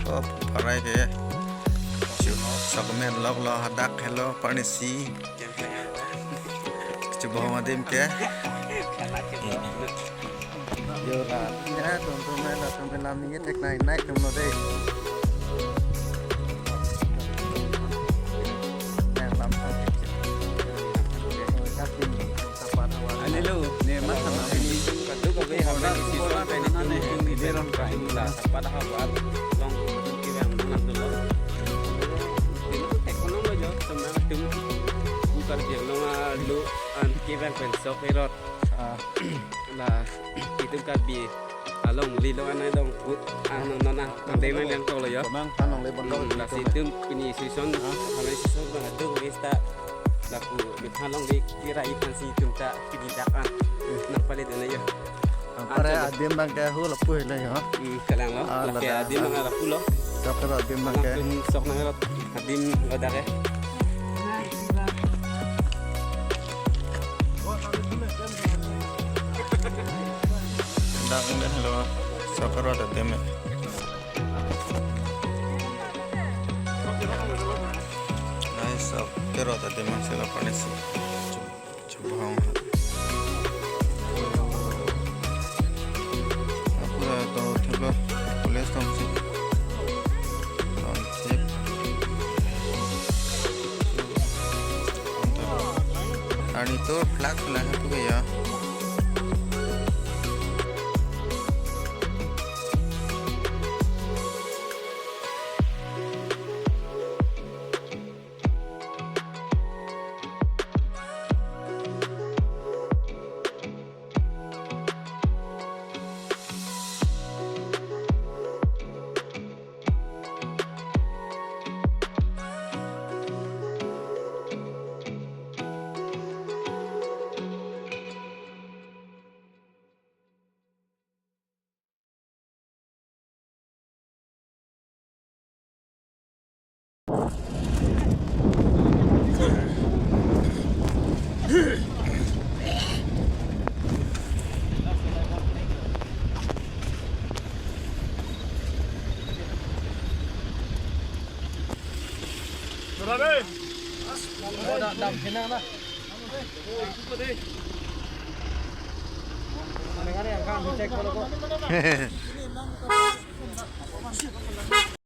ko parai ke chu sakmen lok lo hadak hello parnisi chu bahwa dim ke yo ra ya tonton làm những cái này này trong nó đây Ani lu, ne mas sama ini kadu ko be hawla si so pe ni ne ni deron ka ila pada hawal long ki bang nan dulu. Ini ekonomi jo sama tum bukan dia lo lu an ki bang pen so perot la itu kan bi along li lo anai dong put nona nang dai nang to lo yo. Bang tanong le bondong La si tum pini season kalau season bang adu wista laku mithalong di kira ikan si tumta pigidakan nang palit na yo para adim bang ke hu lapu le yo kalang lo laki adim ang ala pulo kapra adim bang ke sok na rot adim odake dak ngen hello sakara adim सब के रोता दिमाग से लपड़ने से चुप हूँ पूरा तो ठेलो पुलिस तुम से ठीक आणि तो फ्लॅग फ्लॅग तू गया Đầm thế nào đó? Mình có đi ăn cam thì check qua đâu có.